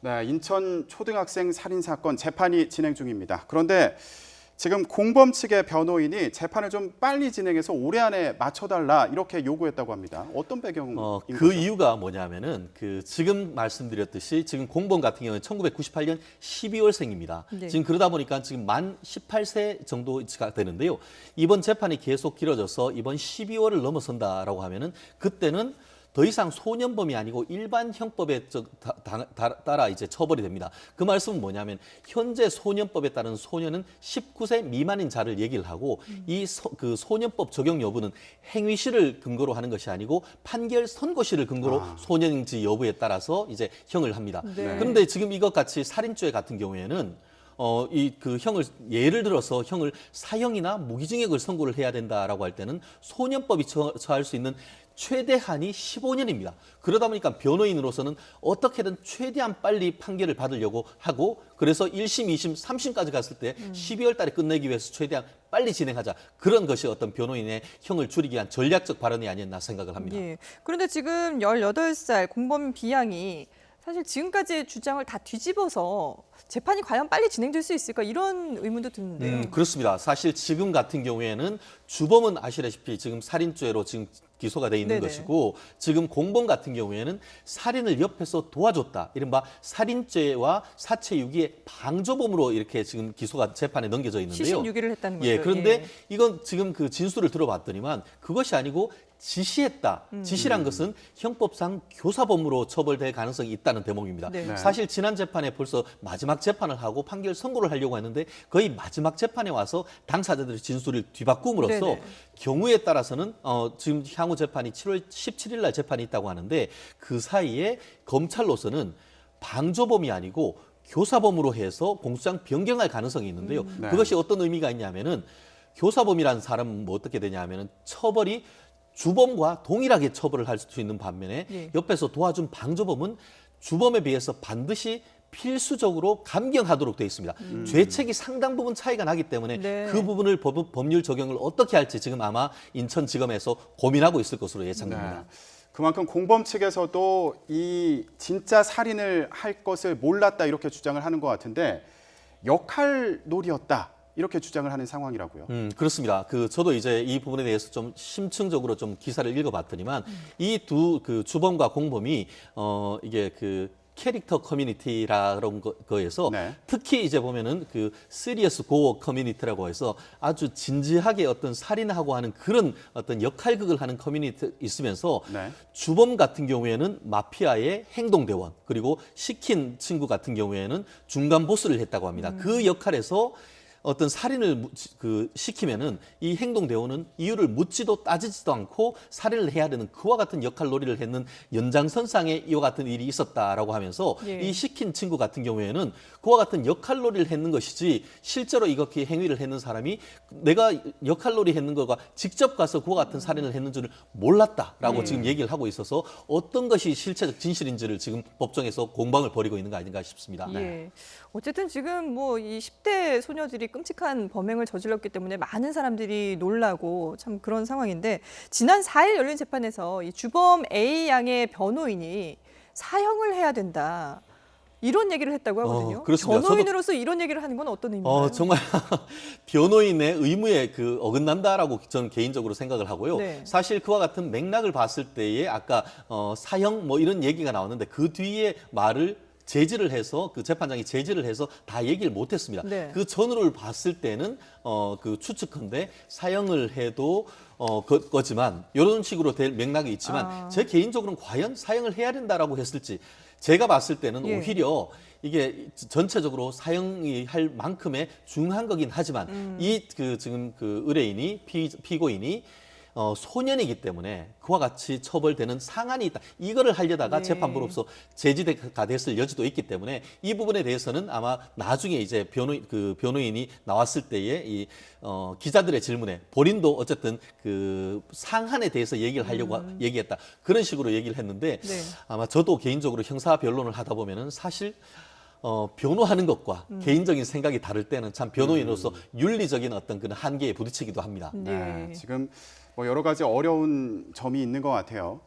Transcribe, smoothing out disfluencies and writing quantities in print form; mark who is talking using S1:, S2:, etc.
S1: 네, 인천 초등학생 살인 사건 재판이 진행 중입니다. 그런데 지금 공범 측의 변호인이 재판을 좀 빨리 진행해서 올해 안에 맞춰달라 이렇게 요구했다고 합니다. 어떤 배경인
S2: 그
S1: 거죠?
S2: 이유가 뭐냐면은 지금 말씀드렸듯이 지금 공범 같은 경우는 1998년 12월생입니다.
S3: 네.
S2: 지금 그러다 보니까 지금 만 18세 정도가 되는데요. 이번 재판이 계속 길어져서 이번 12월을 넘어선다라고 하면은 그때는 더 이상 소년범이 아니고 일반 형법에 따라 이제 처벌이 됩니다. 그 말씀은 뭐냐면 현재 소년법에 따른 소년은 19세 미만인 자를 얘기를 하고 그 소년법 적용 여부는 행위시를 근거로 하는 것이 아니고 판결 선고시를 근거로 소년인지 여부에 따라서 이제 형을 합니다.
S3: 네.
S2: 그런데 지금 이것 같이 살인죄 같은 경우에는 형을 예를 들어서 형을 사형이나 무기징역을 선고를 해야 된다라고 할 때는 소년법이 처할 수 있는 최대한이 15년입니다. 그러다 보니까 변호인으로서는 어떻게든 최대한 빨리 판결을 받으려고 하고 그래서 1심, 2심, 3심까지 갔을 때 12월 달에 끝내기 위해서 최대한 빨리 진행하자. 그런 것이 어떤 변호인의 형을 줄이기 위한 전략적 발언이 아니었나 생각을 합니다.
S3: 예. 그런데 지금 18살 공범 B양이 사실 지금까지의 주장을 다 뒤집어서 재판이 과연 빨리 진행될 수 있을까 이런 의문도 드는데요.
S2: 그렇습니다. 사실 지금 같은 경우에는 주범은 아시다시피 지금 살인죄로 지금 기소가 돼 있는
S3: 네네.
S2: 것이고 지금 공범 같은 경우에는 살인을 옆에서 도와줬다. 이른바 살인죄와 사체 유기의 방조범으로 이렇게 지금 기소가 재판에 넘겨져 있는데요.
S3: 시신 유기를 했다는 거죠.
S2: 예, 그런데 이건 지금 그 진술을 들어봤더니만 그것이 아니고 지시했다. 지시란 것은 형법상 교사범으로 처벌될 가능성이 있다는 대목입니다.
S3: 네.
S2: 사실 지난 재판에 벌써 마지막 재판을 하고 판결 선고를 하려고 했는데 거의 마지막 재판에 와서 당사자들의 진술을 뒤바꿈으로써
S3: 네네.
S2: 경우에 따라서는 지금 향후 재판이 7월 17일 날 재판이 있다고 하는데 그 사이에 검찰로서는 방조범이 아니고 교사범으로 해서 공소장 변경할 가능성이 있는데요.
S1: 네.
S2: 그것이 어떤 의미가 있냐면은 교사범이라는 사람은 뭐 어떻게 되냐면은 처벌이 주범과 동일하게 처벌을 할 수 있는 반면에
S3: 예.
S2: 옆에서 도와준 방조범은 주범에 비해서 반드시 필수적으로 감경하도록 되어 있습니다. 죄책이 상당 부분 차이가 나기 때문에
S3: 네.
S2: 그 부분을 법률 적용을 어떻게 할지 지금 아마 인천지검에서 고민하고 있을 것으로 예상됩니다.
S1: 네. 그만큼 공범 측에서도 이 진짜 살인을 할 것을 몰랐다 이렇게 주장을 하는 것 같은데 역할놀이였다. 이렇게 주장을 하는 상황이라고요.
S2: 그렇습니다. 저도 이제 이 부분에 대해서 좀 심층적으로 좀 기사를 읽어봤더니만 이 두 그 주범과 공범이 이게 그 캐릭터 커뮤니티라는 거에서
S1: 네.
S2: 특히 이제 보면은 그 시리어스 고어 커뮤니티라고 해서 아주 진지하게 어떤 살인하고 하는 그런 어떤 역할극을 하는 커뮤니티 있으면서
S1: 네.
S2: 주범 같은 경우에는 마피아의 행동대원 그리고 시킨 친구 같은 경우에는 중간 보스를 했다고 합니다. 그 역할에서 어떤 살인을 시키면은 이 행동대원은 이유를 묻지도 따지지도 않고 살인을 해야 되는 그와 같은 역할놀이를 했는 연장선상에 이와 같은 일이 있었다라고 하면서
S3: 예.
S2: 이 시킨 친구 같은 경우에는 그와 같은 역할놀이를 했는 것이지 실제로 이렇게 행위를 했는 사람이 내가 역할놀이 했는 거가 직접 가서 그와 같은 살인을 했는 줄을 몰랐다라고 지금 얘기를 하고 있어서 어떤 것이 실체적 진실인지를 지금 법정에서 공방을 벌이고 있는 거 아닌가 싶습니다.
S3: 예. 어쨌든 지금 뭐 이 10대 소녀들이 끔찍한 범행을 저질렀기 때문에 많은 사람들이 놀라고 참 그런 상황인데 지난 4일 열린 재판에서 이 주범 A 양의 변호인이 사형을 해야 된다. 이런 얘기를 했다고 하거든요.
S2: 그렇습니다.
S3: 변호인으로서 이런 얘기를 하는 건 어떤 의미인가요?
S2: 정말 변호인의 의무에 어긋난다라고 저는 개인적으로 생각을 하고요.
S3: 네.
S2: 사실 그와 같은 맥락을 봤을 때에 아까 사형 뭐 이런 얘기가 나왔는데 그 뒤에 말을 제지를 해서 그 재판장이 제지를 해서 다 얘기를 못했습니다.
S3: 네.
S2: 그 전후를 봤을 때는 그 추측컨대 사형을 해도 거지만 이런 식으로 될 맥락이 있지만 제 개인적으로는 과연 사형을 해야 된다라고 했을지 제가 봤을 때는
S3: 예.
S2: 오히려 이게 전체적으로 사형이 할 만큼의 중요한 거긴 하지만 지금 그 의뢰인이 피고인이 소년이기 때문에 그와 같이 처벌되는 상한이 있다. 이거를 하려다가
S3: 네.
S2: 재판부로서 제지가 됐을 여지도 있기 때문에 이 부분에 대해서는 아마 나중에 이제 변호인이 나왔을 때에 기자들의 질문에 본인도 어쨌든 그 상한에 대해서 얘기를 하려고 얘기했다. 그런 식으로 얘기를 했는데
S3: 네.
S2: 아마 저도 개인적으로 형사 변론을 하다 보면은 사실 변호하는 것과 개인적인 생각이 다를 때는 참 변호인으로서 윤리적인 어떤 그런 한계에 부딪히기도 합니다.
S1: 네. 지금 뭐 여러 가지 어려운 점이 있는 것 같아요.